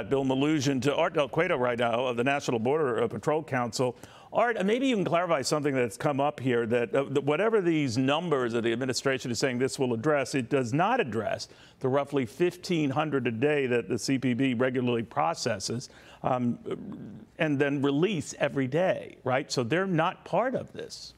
Bill Mallusion to Art Del Cueto right now of the National Border Patrol Council. Art, maybe you can clarify something that's come up here, that whatever these numbers that the administration is saying this will address, it does not address the roughly 1,500 a day that the CPB regularly processes and then release every day, right? So they're not part of this.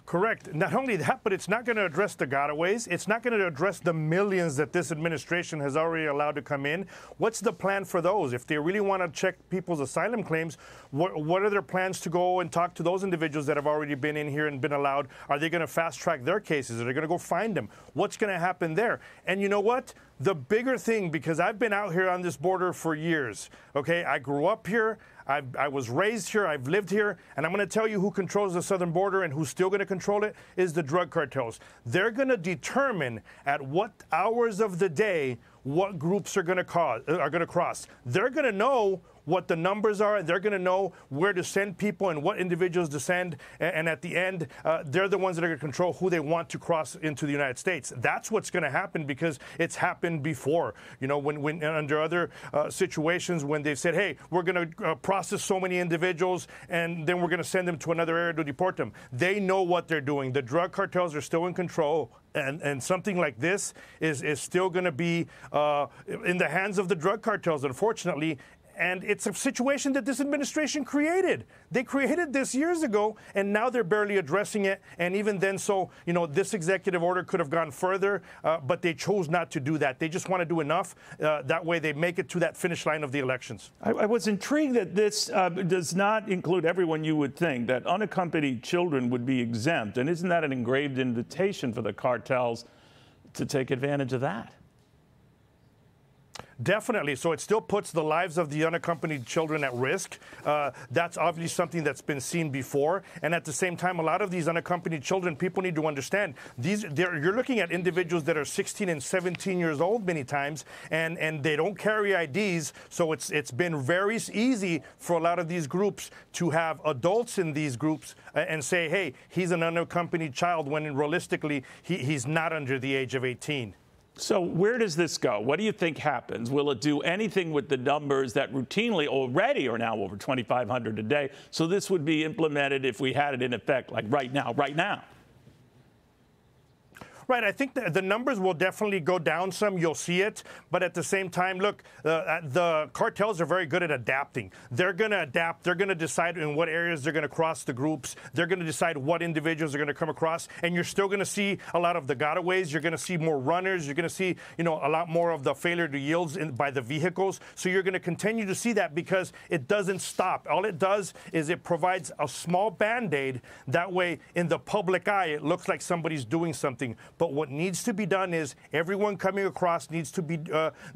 Correct. Not only that, but it's not going to address the gotaways. It's not going to address the millions that this administration has already allowed to come in. What's the plan for those? If they really want to check people's asylum claims, what are their plans to go and talk to those individuals that have already been in here and been allowed? Are they going to fast track their cases? Are they going to go find them? What's going to happen there? And you know what? The bigger thing, because I've been out here on this border for years, okay? I grew up here. I was raised here, I've lived here, and I'm going to tell you who controls the southern border and who's still going to control it is the drug cartels. They're going to determine at what hours of the day what groups are going to cross. They're going to know what the numbers are. They're going to know where to send people and what individuals to send. And at the end, they're the ones that are going to control who they want to cross into the United States. That's what's going to happen because it's happened before. You know, when under other situations when they've said, hey, we're going to process so many individuals and then we're going to send them to another area to deport them. They know what they're doing. The drug cartels are still in control. And something like this is still going to be in the hands of the drug cartels, unfortunately. And it's a situation that this administration created. They created this years ago, and now they're barely addressing it. And even then, so, you know, this executive order could have gone further, but they chose not to do that. They just want to do enough. That way they make it to that finish line of the elections. I was intrigued that this does not include everyone you would think, that unaccompanied children would be exempt. And isn't that an engraved invitation for the cartels to take advantage of that? Definitely. So it still puts the lives of the unaccompanied children at risk. That's obviously something that's been seen before. And at the same time, a lot of these unaccompanied children, people need to understand, you're looking at individuals that are 16 and 17 years old many times, and they don't carry IDs. So it's been very easy for a lot of these groups to have adults in these groups and say, hey, he's an unaccompanied child, when realistically, he's not under the age of 18. So where does this go? What do you think happens? Will it do anything with the numbers that routinely already are now over 2,500 a day? So this would be implemented if we had it in effect, like right now. Right. I think the numbers will definitely go down some. You'll see it. But at the same time, look, the cartels are very good at adapting. They're going to adapt. They're going to decide in what areas they're going to cross the groups. They're going to decide what individuals are going to come across. And you're still going to see a lot of the gotaways. You're going to see more runners. You're going to see, you know, a lot more of the failure to yields by the vehicles. So you're going to continue to see that because it doesn't stop. All it does is it provides a small Band-Aid. That way, in the public eye, it looks like somebody's doing something. But what needs to be done is everyone coming across needs to be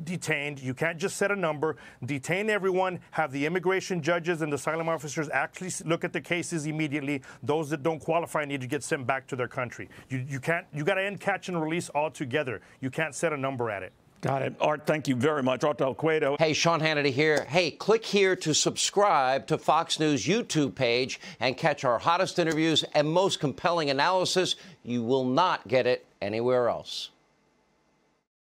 detained. You can't just set a number. Detain everyone. Have the immigration judges and the asylum officers actually look at the cases immediately. Those that don't qualify need to get sent back to their country. You got to end catch and release altogether. You can't set a number at it. Got it. Art, thank you very much. Art Del Cueto. Hey, Sean Hannity here. Hey, click here to subscribe to Fox News YouTube page and catch our hottest interviews and most compelling analysis. You will not get it anywhere else.